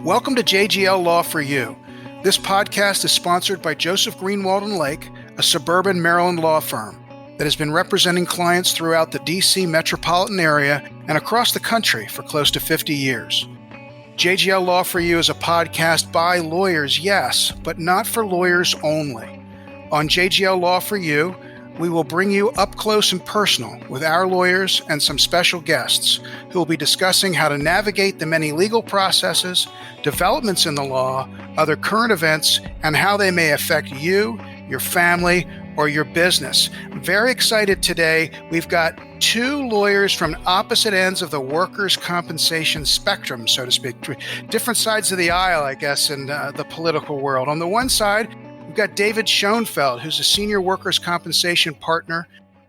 Welcome to JGL Law for You. This podcast is sponsored by Joseph Greenwald and Laake, a suburban Maryland law firm that has been representing clients throughout the D.C. metropolitan area and across the country for close to 50 years. JGL Law for You is a podcast by lawyers, yes, but not for lawyers only. On JGL Law for You, we will bring you up close and personal with our lawyers and some special guests who will be discussing how to navigate the many legal processes, developments in the law, other current events, and how they may affect you, your family, or your business. I'm very excited today. We've got two lawyers from opposite ends of the workers' compensation spectrum, so to speak, different sides of the aisle, I guess, in the political world. On the one side, we've got David Schoenfeld, who's a senior workers' compensation partner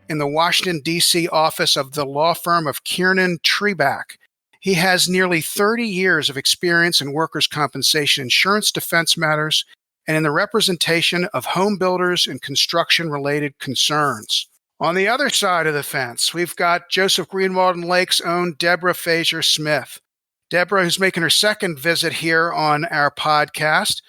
in the Washington, D.C. office of the law firm of Kiernan Treback. He has nearly 30 years of experience in workers' compensation insurance defense matters and in the representation of home builders and construction-related concerns. On the other side of the fence, we've got Joseph Greenwald and Lake's own Deborah Fraser-Smith. Deborah, who's making her second visit here on our podcast,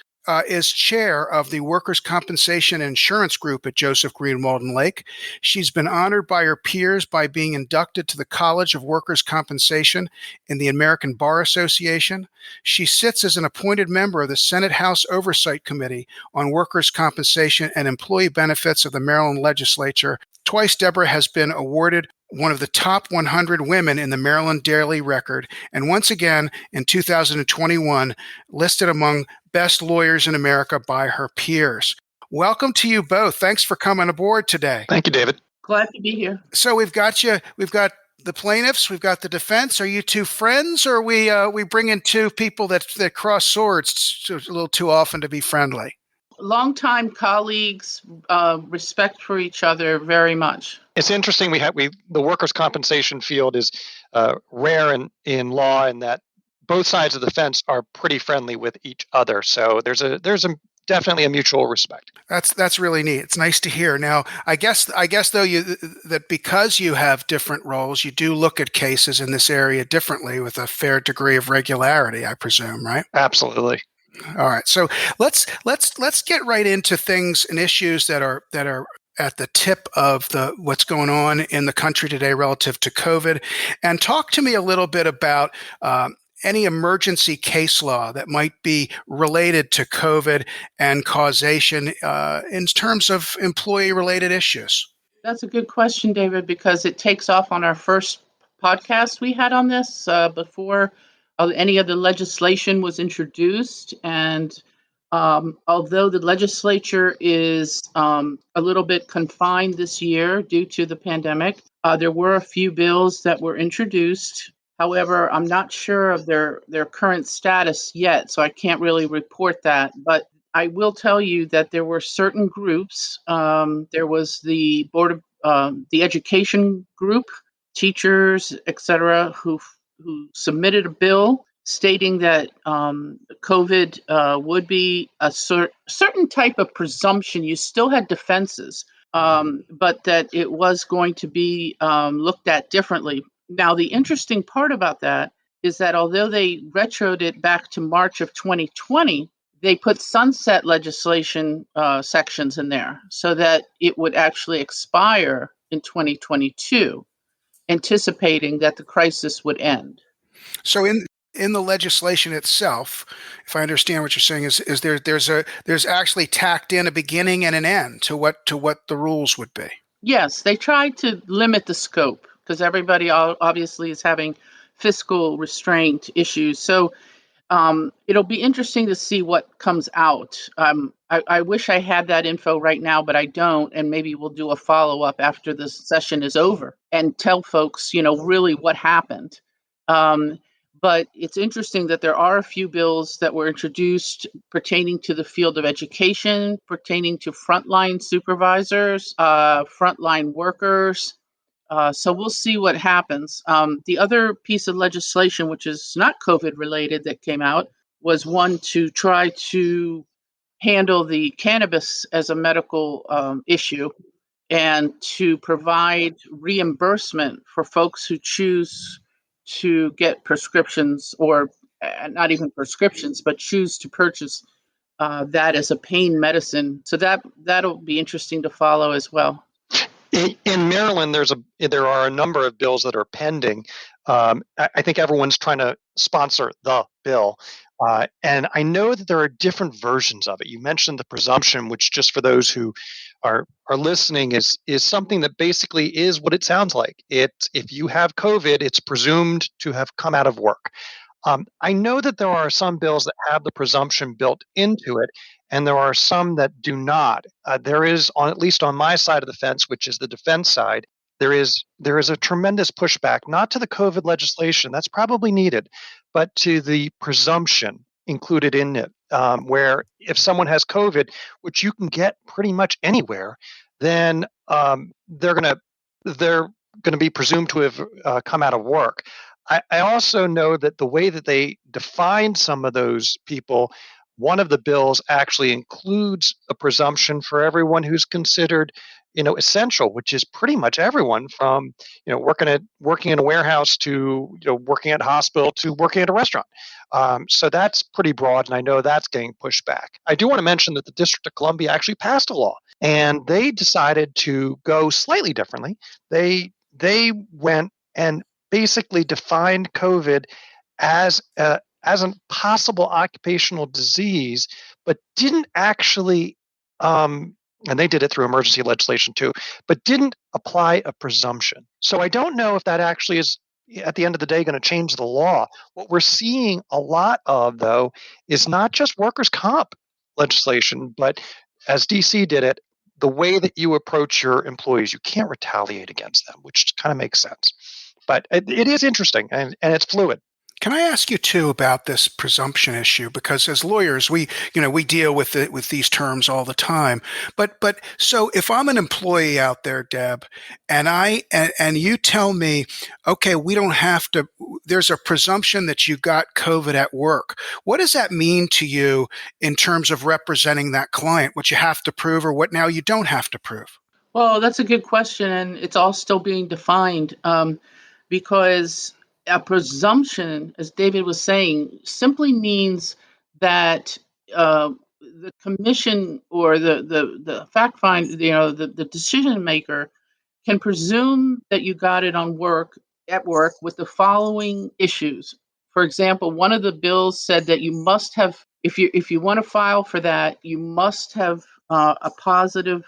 is chair of the Workers' Compensation Insurance Group at Joseph Greenwald and Laake. She's been honored by her peers by being inducted to the College of Workers' Compensation in the American Bar Association. She sits as an appointed member of the Senate House Oversight Committee on Workers' Compensation and Employee Benefits of the Maryland Legislature. Twice, Deborah has been awarded one of the top 100 women in the Maryland Daily Record, and once again in 2021 listed among best lawyers in America by her peers. Welcome to you both. Thanks for coming aboard today. Thank you, David. Glad to be here. So we've got the plaintiffs, we've got the defense. Are you two friends, or we bring in two people that cross swords a little too often to be friendly? Longtime colleagues, respect for each other very much. It's interesting. The workers' compensation field is rare in law in that both sides of the fence are pretty friendly with each other. So there's definitely a mutual respect. That's really neat. It's nice to hear. Now, I guess though that because you have different roles, you do look at cases in this area differently with a fair degree of regularity, I presume, right? Absolutely. All right. So let's get right into things and issues that are at the tip of what's going on in the country today relative to COVID, and talk to me a little bit about any emergency case law that might be related to COVID and causation in terms of employee-related issues. That's a good question, David, because it takes off on our first podcast we had on this before any of the legislation was introduced. And although the legislature is a little bit confined this year due to the pandemic, there were a few bills that were introduced. However, I'm not sure of their current status yet, so I can't really report that. But I will tell you that there were certain groups. There was the board of the education group, teachers, etc., who submitted a bill stating that COVID would be a certain type of presumption. You still had defenses, but that it was going to be looked at differently. Now, the interesting part about that is that although they retroed it back to March of 2020, they put sunset legislation sections in there so that it would actually expire in 2022, anticipating that the crisis would end. So in the legislation itself, if I understand what you're saying, is there's actually tacked in a beginning and an end to what the rules would be. Yes, they tried to limit the scope because everybody obviously is having fiscal restraint issues. So it'll be interesting to see what comes out. I wish I had that info right now, but I don't. And maybe we'll do a follow-up after this session is over and tell folks, really what happened. But it's interesting that there are a few bills that were introduced pertaining to the field of education, pertaining to frontline supervisors, frontline workers. So we'll see what happens. The other piece of legislation, which is not COVID related, that came out was one to try to handle the cannabis as a medical issue and to provide reimbursement for folks who choose to get prescriptions or not even prescriptions, but choose to purchase that as a pain medicine. So that'll be interesting to follow as well. In Maryland, there are a number of bills that are pending. I think everyone's trying to sponsor the bill. And I know that there are different versions of it. You mentioned the presumption, which just for those who are listening is something that basically is what it sounds like. If you have COVID, it's presumed to have come out of work. I know that there are some bills that have the presumption built into it, and there are some that do not. There is, at least on my side of the fence, which is the defense side, there is a tremendous pushback, not to the COVID legislation, that's probably needed, but to the presumption included in it, where if someone has COVID, which you can get pretty much anywhere, then they're going to be presumed to have come out of work. I also know that the way that they define some of those people, one of the bills actually includes a presumption for everyone who's considered, essential, which is pretty much everyone from, working in a warehouse to, working at a hospital to working at a restaurant. So that's pretty broad, and I know that's getting pushed back. I do want to mention that the District of Columbia actually passed a law, and they decided to go slightly differently. They went and basically defined COVID as a possible occupational disease, but didn't actually, and they did it through emergency legislation too, but didn't apply a presumption. So I don't know if that actually is, at the end of the day, going to change the law. What we're seeing a lot of, though, is not just workers' comp legislation, but as DC did it, the way that you approach your employees, you can't retaliate against them, which kind of makes sense. But it is interesting, and it's fluid. Can I ask you too about this presumption issue? Because as lawyers, we deal with these terms all the time. But so if I'm an employee out there, Deb, and you tell me, okay, we don't have to. There's a presumption that you got COVID at work. What does that mean to you in terms of representing that client? What you have to prove, or what now you don't have to prove? Well, that's a good question, and it's all still being defined because a presumption, as David was saying, simply means that the commission or the fact finder, the decision maker can presume that you got it at work with the following issues. For example, one of the bills said that you must have, if you want to file for that, you must have a positive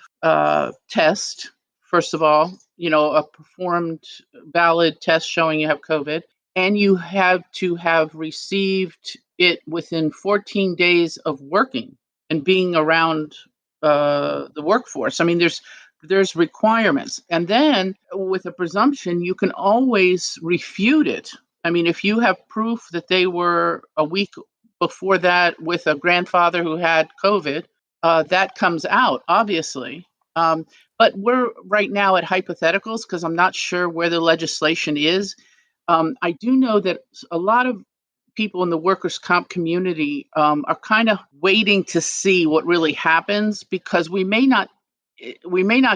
test, first of all, a performed valid test showing you have COVID, and you have to have received it within 14 days of working and being around the workforce. I mean, there's requirements. And then with a presumption, you can always refute it. I mean, if you have proof that they were a week before that with a grandfather who had COVID, that comes out, obviously. But we're right now at hypotheticals because I'm not sure where the legislation is. I do know that a lot of people in the workers' comp community are kind of waiting to see what really happens because we may not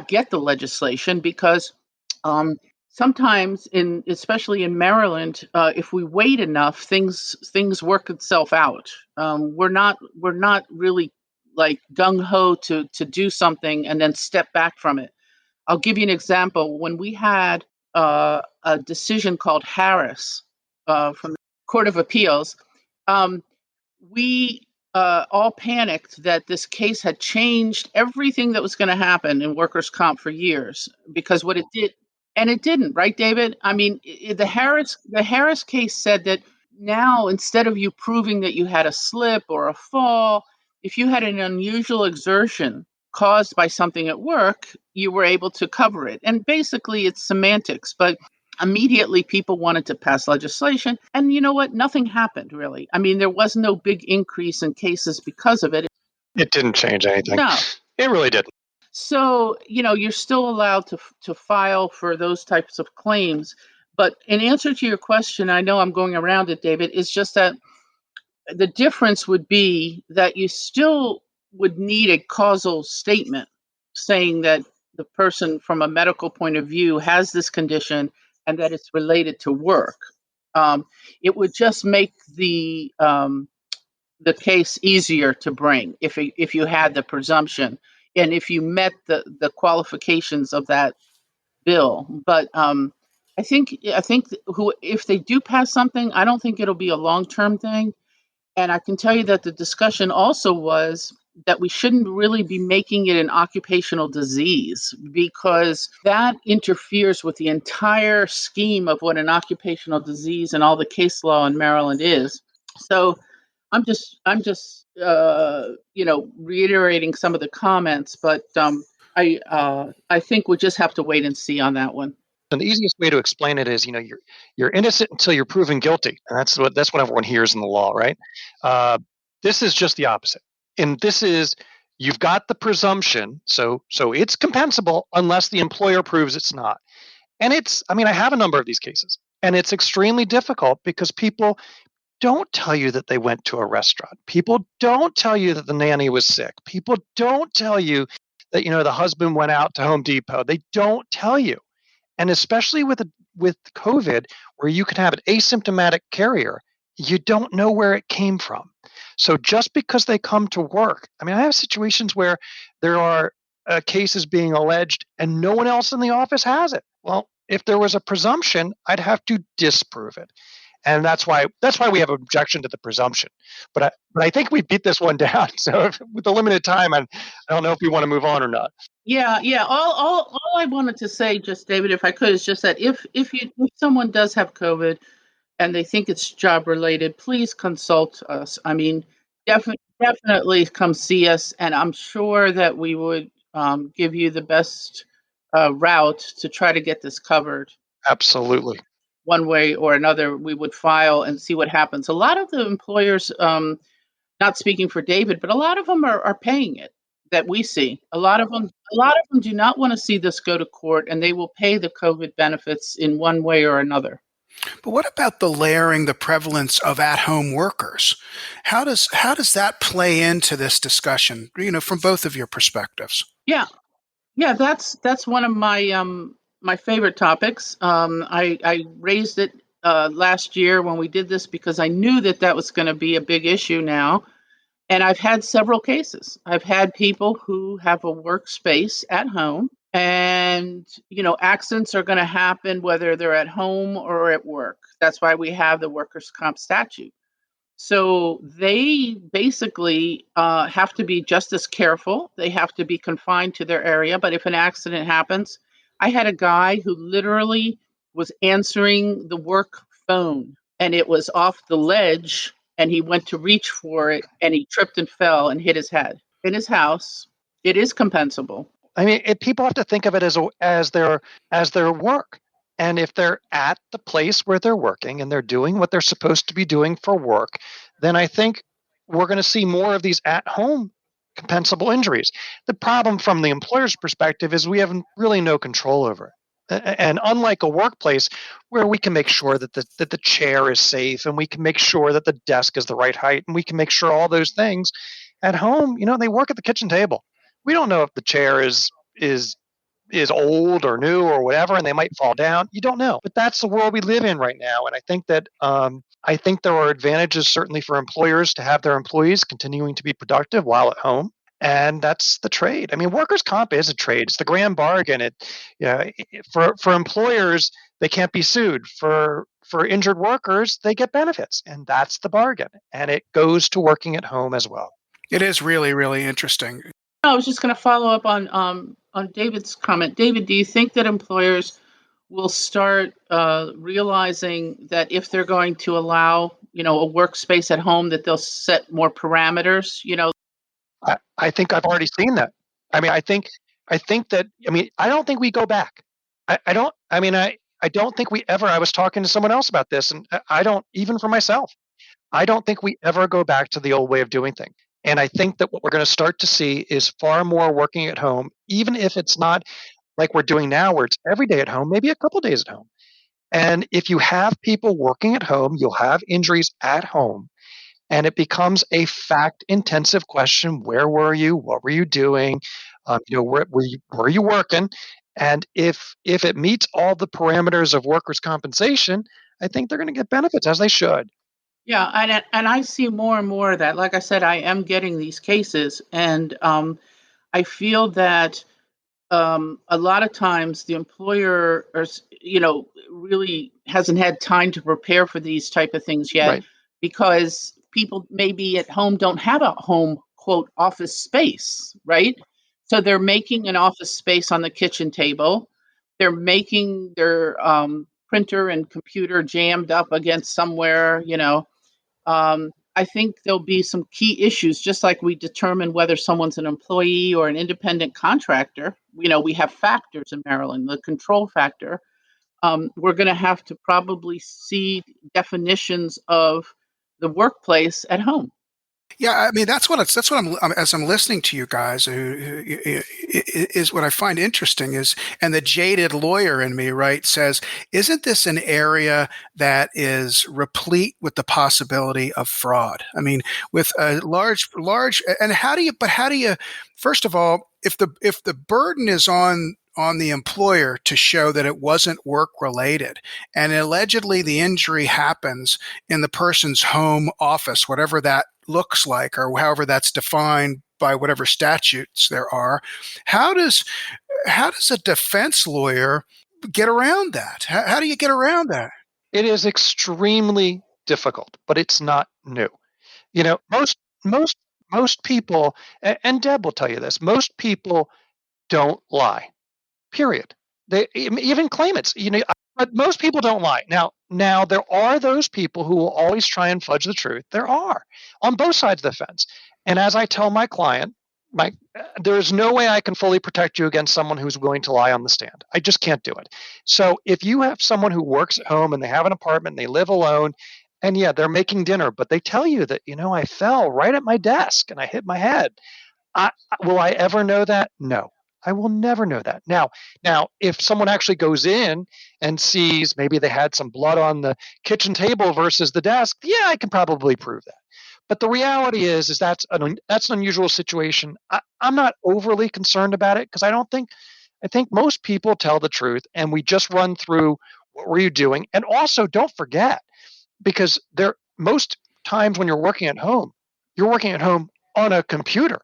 get the legislation because sometimes, especially in Maryland, if we wait enough, things work itself out. We're not really like gung ho to do something and then step back from it. I'll give you an example. When we had a decision called Harris from the Court of Appeals, we all panicked that this case had changed everything that was going to happen in workers' comp for years because what it did, and it didn't, right, David? I mean, the Harris case said that now instead of you proving that you had a slip or a fall, if you had an unusual exertion caused by something at work, you were able to cover it. And basically, it's semantics, but immediately people wanted to pass legislation. And you know what? Nothing happened, really. I mean, there was no big increase in cases because of it. It didn't change anything. No. It really didn't. So, you're still allowed to file for those types of claims. But in answer to your question, I know I'm going around it, David, is just that the difference would be that you still would need a causal statement saying that the person from a medical point of view has this condition and that it's related to work. It would just make the case easier to bring if you had the presumption and if you met the qualifications of that bill. But I think if they do pass something, I don't think it'll be a long-term thing. And I can tell you that the discussion also was that we shouldn't really be making it an occupational disease because that interferes with the entire scheme of what an occupational disease and all the case law in Maryland is. So I'm just reiterating some of the comments, but I think we'll just have to wait and see on that one. And the easiest way to explain it is, you're innocent until you're proven guilty, and that's what everyone hears in the law, right? This is just the opposite, and this is you've got the presumption, so it's compensable unless the employer proves it's not. And I have a number of these cases, and it's extremely difficult because people don't tell you that they went to a restaurant. People don't tell you that the nanny was sick. People don't tell you that the husband went out to Home Depot. They don't tell you. And especially with COVID, where you can have an asymptomatic carrier, you don't know where it came from. So just because they come to work, I have situations where there are cases being alleged and no one else in the office has it. Well, if there was a presumption, I'd have to disprove it. And that's why we have an objection to the presumption. But I think we beat this one down. So with the limited time, I don't know if we want to move on or not. Yeah. All I wanted to say, just David, if I could, is just that if someone does have COVID and they think it's job related, please consult us. Definitely come see us, and I'm sure that we would give you the best route to try to get this covered. Absolutely. One way or another, we would file and see what happens. A lot of the employers, not speaking for David, but a lot of them are paying it. That we see, a lot of them do not want to see this go to court, and they will pay the COVID benefits in one way or another. But what about the layering, the prevalence of at-home workers? How does that play into this discussion? From both of your perspectives. Yeah, that's one of my favorite topics. I raised it last year when we did this because I knew that was going to be a big issue now. And I've had several cases. I've had people who have a workspace at home and, accidents are going to happen whether they're at home or at work. That's why we have the workers' comp statute. So they basically have to be just as careful. They have to be confined to their area. But if an accident happens, I had a guy who literally was answering the work phone and it was off the ledge. And he went to reach for it, and he tripped and fell and hit his head in his house. It is compensable. People have to think of it as their work. And if they're at the place where they're working and they're doing what they're supposed to be doing for work, then I think we're going to see more of these at-home compensable injuries. The problem from the employer's perspective is we have really no control over it. And unlike a workplace where we can make sure that the chair is safe and we can make sure that the desk is the right height and we can make sure all those things, at home, they work at the kitchen table. We don't know if the chair is old or new or whatever, and they might fall down. You don't know. But that's the world we live in right now. And I think that there are advantages certainly for employers to have their employees continuing to be productive while at home. And that's the trade. Workers' comp is a trade. It's the grand bargain. For employers, they can't be sued. For injured workers, they get benefits, and that's the bargain. And it goes to working at home as well. It is really, really interesting. I was just going to follow up on David's comment. David, do you think that employers will start realizing that if they're going to allow, a workspace at home, that they'll set more parameters? I think I've already seen that. I don't think we go back. I don't think we ever, I was talking to someone else about this, and I don't, even for myself, I don't think we ever go back to the old way of doing things. And I think that what we're going to start to see is far more working at home, even if it's not like we're doing now where it's every day at home, maybe a couple days at home. And if you have people working at home, you'll have injuries at home. And it becomes a fact-intensive question. Where were you? What were you doing? Where were you working? And if it meets all the parameters of workers' compensation, I think they're going to get benefits, as they should. Yeah, and I see more and more of that. Like I said, I am getting these cases, and I feel that a lot of times the employer, really hasn't had time to prepare for these type of things yet, Right. because people maybe at home don't have a home quote office space, right? So they're making an office space on the kitchen table. They're making their printer and computer jammed up against somewhere. I think there'll be some key issues, just like we determine whether someone's an employee or an independent contractor. We have factors in Maryland, the control factor. We're going to have to probably see definitions of the workplace at home. Yeah, I mean that's what as I'm listening to you guys, is what I find interesting is, and the jaded lawyer in me, right, says, isn't this an area that is replete with the possibility of fraud? I mean, with a large, and how do you, first of all, if the burden is on the employer to show that it wasn't work related, and allegedly the injury happens in the person's home office, whatever that looks like, or however that's defined by whatever statutes there are, how does a defense lawyer get around that? How do you get around that? It is extremely difficult, but it's not new. Most people, and Deb will tell you this, most people don't lie. Period. They even claimants, but most people don't lie. Now there are those people who will always try and fudge the truth. There are on both sides of the fence. And as I tell my client, there is no way I can fully protect you against someone who's willing to lie on the stand. I just can't do it. So if you have someone who works at home and they have an apartment and they live alone, and yeah, they're making dinner, but they tell you that, I fell right at my desk and I hit my head. Will I ever know that? No. I will never know that. Now, if someone actually goes in and sees maybe they had some blood on the kitchen table versus the desk, yeah, I can probably prove that. But the reality is that's an unusual situation. I'm not overly concerned about it because I think most people tell the truth, and we just run through what were you doing. And also, don't forget, because most times when you're working at home on a computer,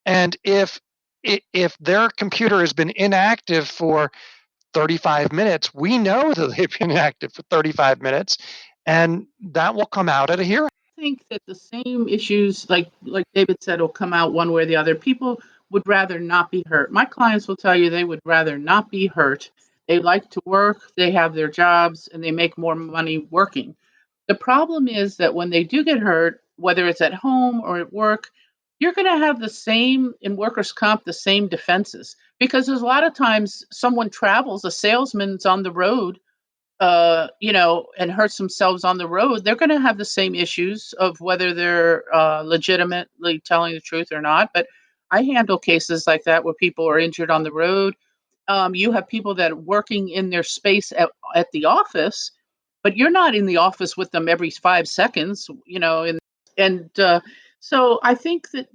and if their computer has been inactive for 35 minutes, we know that they've been inactive for 35 minutes, and that will come out at a hearing. I think that the same issues, like David said, will come out one way or the other. People would rather not be hurt. My clients will tell you they would rather not be hurt. They like to work, they have their jobs, and they make more money working. The problem is that when they do get hurt, whether it's at home or at work, you're going to have the same in workers' comp, the same defenses. Because there's a lot of times someone travels, a salesman's on the road, and hurts themselves on the road. They're going to have the same issues of whether they're legitimately telling the truth or not. But I handle cases like that where people are injured on the road. You have people that are working in their space at the office, but you're not in the office with them every 5 seconds, so I think that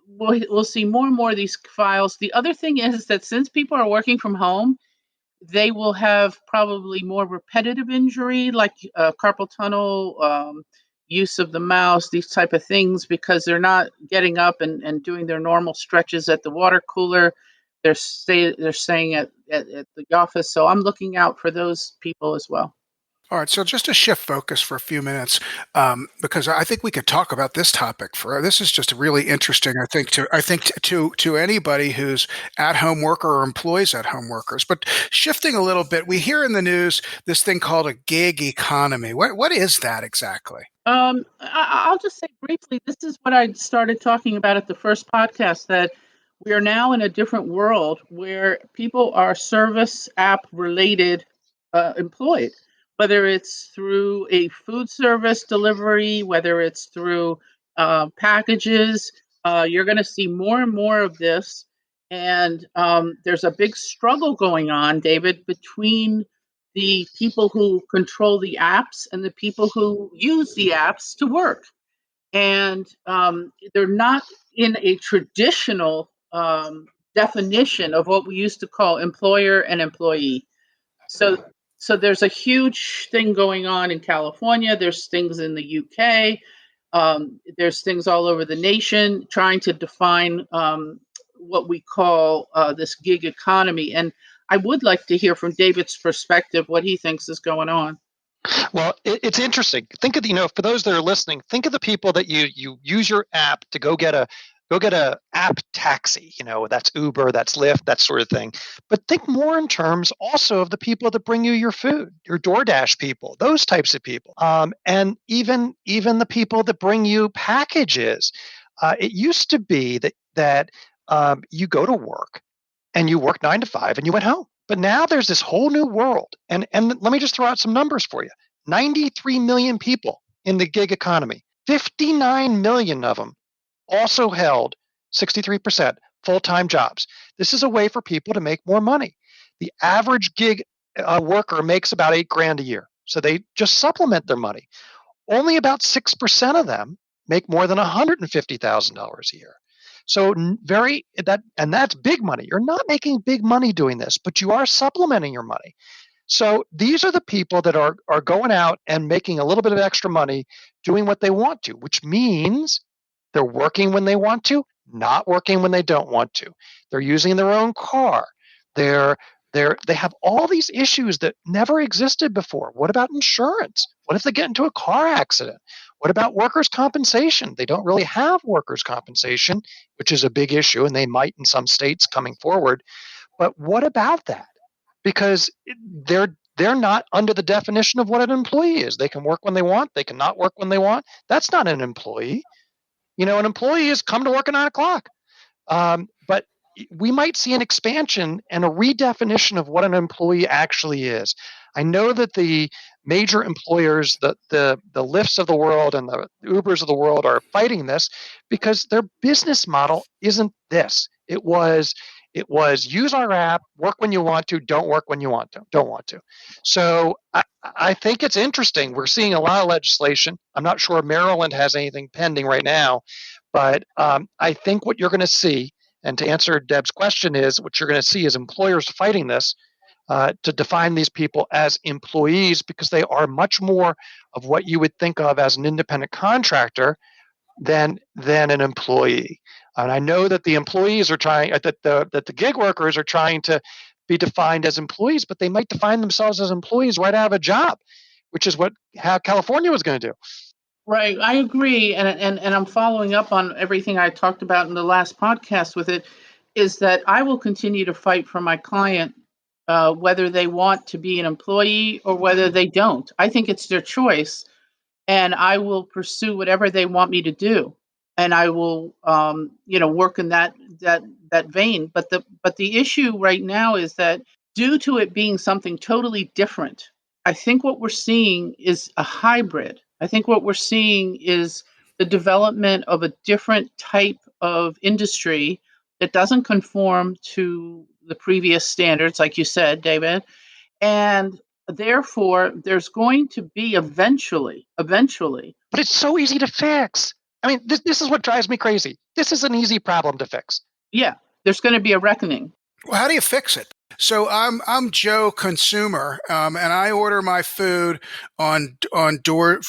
we'll see more and more of these files. The other thing is that since people are working from home, they will have probably more repetitive injury, like carpal tunnel, use of the mouse, these type of things, because they're not getting up and doing their normal stretches at the water cooler. They're staying at the office. So I'm looking out for those people as well. All right, so just to shift focus for a few minutes, because I think we could talk about this topic this is just really interesting. I think to anybody who's at-home worker or employs at-home workers. But shifting a little bit, we hear in the news this thing called a gig economy. What is that exactly? I'll just say briefly. This is what I started talking about at the first podcast, that we are now in a different world where people are service app related employed. Whether it's through a food service delivery, whether it's through packages, you're going to see more and more of this. And there's a big struggle going on, David, between the people who control the apps and the people who use the apps to work. And they're not in a traditional definition of what we used to call employer and employee. So there's a huge thing going on in California. There's things in the UK. There's things all over the nation trying to define what we call this gig economy. And I would like to hear from David's perspective what he thinks is going on. Well, it's interesting. Think of for those that are listening, think of the people that you use your app to go get a app taxi. That's Uber, that's Lyft, that sort of thing. But think more in terms also of the people that bring you your food, your DoorDash people, those types of people, and even the people that bring you packages. It used to be that you go to work and you work 9 to 5 and you went home. But now there's this whole new world. And let me just throw out some numbers for you. 93 million people in the gig economy. 59 million of them also held 63% full-time jobs. This is a way for people to make more money. The average gig worker makes about $8,000 a year. So they just supplement their money. Only about 6% of them make more than $150,000 a year. So that's big money. You're not making big money doing this, but you are supplementing your money. So these are the people that are going out and making a little bit of extra money doing what they want to, which means they're working when they want to, not working when they don't want to. They're using their own car. They have all these issues that never existed before. What about insurance? What if they get into a car accident? What about workers' compensation? They don't really have workers' compensation, which is a big issue, and they might in some states coming forward. But what about that? Because they're not under the definition of what an employee is. They can work when they want. They cannot work when they want. That's not an employee. An employee is come to work at 9 o'clock. But we might see an expansion and a redefinition of what an employee actually is. I know that the major employers, the Lyfts of the world and the Ubers of the world are fighting this because their business model isn't this. It was use our app, work when you want to, don't work when you don't want to. So I think it's interesting. We're seeing a lot of legislation. I'm not sure Maryland has anything pending right now, but I think what you're going to see, and to answer Deb's question, is what you're going to see is employers fighting this to define these people as employees because they are much more of what you would think of as an independent contractor than an employee. And I know that the employees are trying, that the gig workers are trying to be defined as employees, but they might define themselves as employees right out of a job, which is how California was going to do. Right, I agree, and I'm following up on everything I talked about in the last podcast with it, is that I will continue to fight for my client whether they want to be an employee or whether they don't. I think it's their choice, and I will pursue whatever they want me to do, and I will work in that vein. But the issue right now is that due to it being something totally different, I think what we're seeing is a hybrid. I think what we're seeing is the development of a different type of industry that doesn't conform to the previous standards, like you said, David. And therefore, there's going to be eventually. But it's so easy to fix. I mean, this is what drives me crazy. This is an easy problem to fix. Yeah, there's going to be a reckoning. Well, how do you fix it? So I'm Joe Consumer, and I order my food on Door.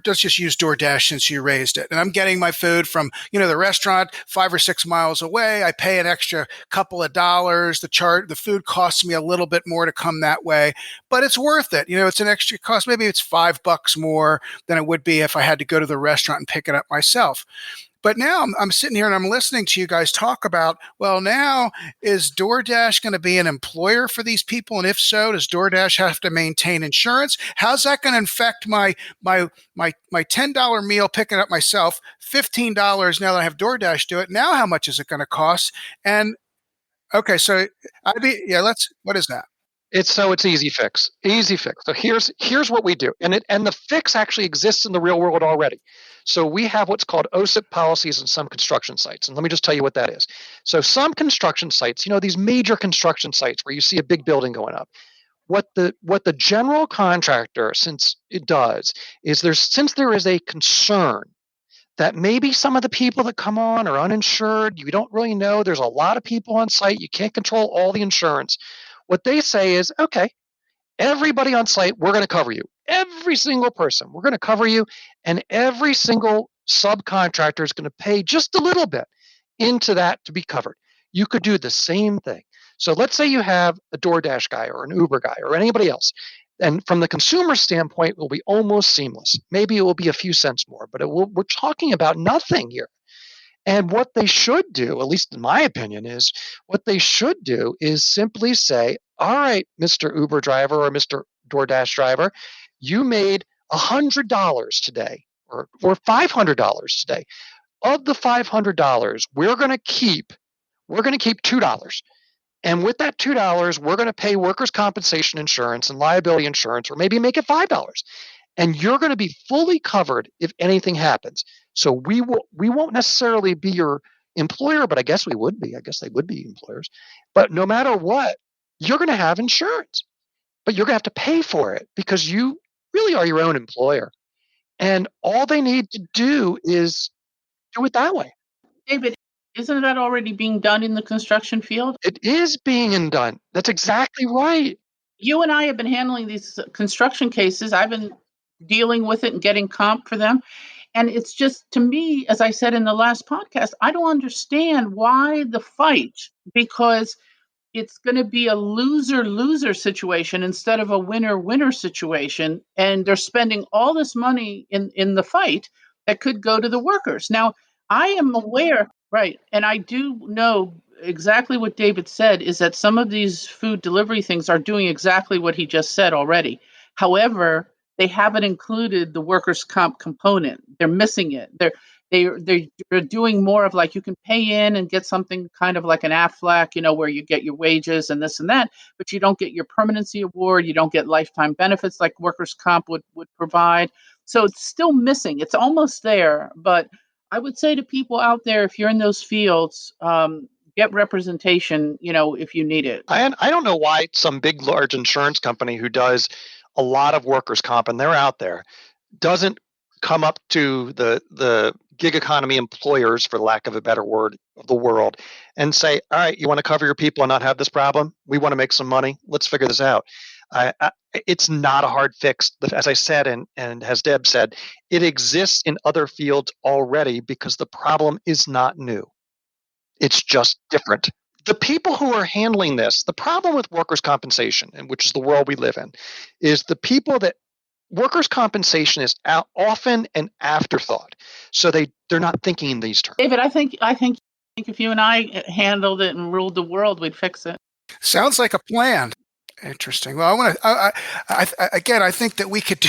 Let's just use DoorDash since you raised it. And I'm getting my food from the restaurant 5 or 6 miles away. I pay an extra couple of dollars. The food costs me a little bit more to come that way, but it's worth it. It's an extra cost. Maybe it's $5 more than it would be if I had to go to the restaurant and pick it up myself. But now I'm sitting here and I'm listening to you guys talk about, well, now is DoorDash going to be an employer for these people? And if so, does DoorDash have to maintain insurance? How's that going to affect my $10 meal picking up myself, $15 now that I have DoorDash do it? Now how much is it going to cost? And okay, so what is that? It's easy fix. So here's what we do. And the fix actually exists in the real world already. So we have what's called OSIP policies in some construction sites. And let me just tell you what that is. So some construction sites, these major construction sites where you see a big building going up, what the general contractor, since there is a concern that maybe some of the people that come on are uninsured. You don't really know. There's a lot of people on site. You can't control all the insurance. What they say is, okay, everybody on site, we're going to cover you. Every single person, we're going to cover you. And every single subcontractor is going to pay just a little bit into that to be covered. You could do the same thing. So let's say you have a DoorDash guy or an Uber guy or anybody else. And from the consumer standpoint, it will be almost seamless. Maybe it will be a few cents more, but we're talking about nothing here. And what they should do, at least in my opinion, is what they should do is simply say, all right, Mr. Uber driver or Mr. DoorDash driver, you made $100 today or $500 today. Of the $500, we're going to keep $2. And with that $2, we're going to pay workers' compensation insurance and liability insurance, or maybe make it $5. And you're going to be fully covered if anything happens. So we won't necessarily be your employer, but I guess we would be. I guess they would be employers. But no matter what, you're going to have insurance. But you're going to have to pay for it because you really are your own employer. And all they need to do is do it that way. David, isn't that already being done in the construction field? It is being done. That's exactly right. You and I have been handling these construction cases. I've been dealing with it and getting comp for them. And it's just, to me, as I said in the last podcast, I don't understand why the fight, because it's going to be a loser-loser situation instead of a winner-winner situation. And they're spending all this money in the fight that could go to the workers. Now, I am aware, right, and I do know exactly what David said, is that some of these food delivery things are doing exactly what he just said already. However, they haven't included the workers' comp component. They're missing it. They're doing more of like, you can pay in and get something kind of like an AFLAC, where you get your wages and this and that, but you don't get your permanency award. You don't get lifetime benefits like workers' comp would provide. So it's still missing. It's almost there. But I would say to people out there, if you're in those fields, get representation, if you need it. I don't know why some big, large insurance company who does a lot of workers' comp, and they're out there, doesn't come up to the gig economy employers, for lack of a better word, of the world and say, all right, you want to cover your people and not have this problem? We want to make some money. Let's figure this out. It's not a hard fix. As I said, and as Deb said, it exists in other fields already because the problem is not new. It's just different. The people who are handling this, the problem with workers' compensation, and which is the world we live in, is the people that workers' compensation is often an afterthought. So they're not thinking in these terms. David, I think if you and I handled it and ruled the world, we'd fix it. Sounds like a plan. Interesting. Well, I think that we could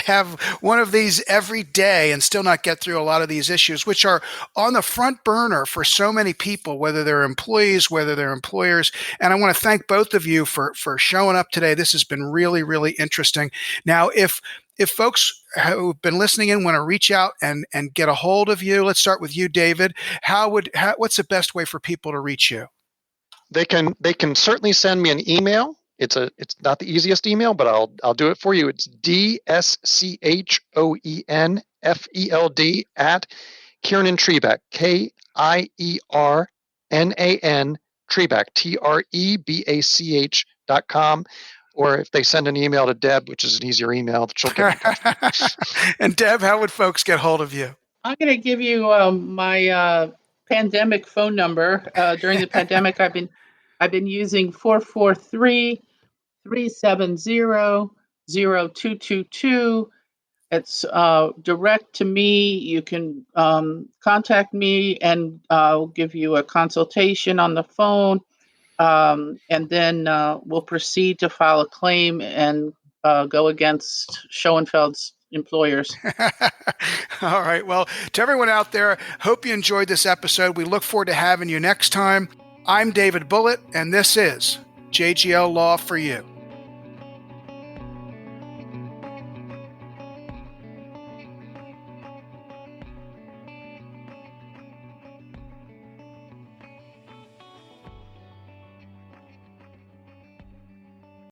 have one of these every day and still not get through a lot of these issues, which are on the front burner for so many people, whether they're employees, whether they're employers. And I want to thank both of you for showing up today. This has been really, really interesting. Now, if folks who've been listening in want to reach out and get a hold of you, let's start with you, David. What's the best way for people to reach you? They can certainly send me an email. It's not the easiest email, but I'll do it for you. It's DSCHOENFELD at Kiernan Trebeck, KIERNAN Trebeck, TREBACH.com. Or if they send an email to Deb, which is an easier email, she'll get in touch. And Deb, how would folks get hold of you? I'm going to give you my pandemic phone number. During the pandemic, I've been using 443-370-0222. It's direct to me. You can contact me and I'll give you a consultation on the phone. And then we'll proceed to file a claim and go against Schoenfeld's employers. All right. Well, to everyone out there, hope you enjoyed this episode. We look forward to having you next time. I'm David Bullitt, and this is JGL Law for You.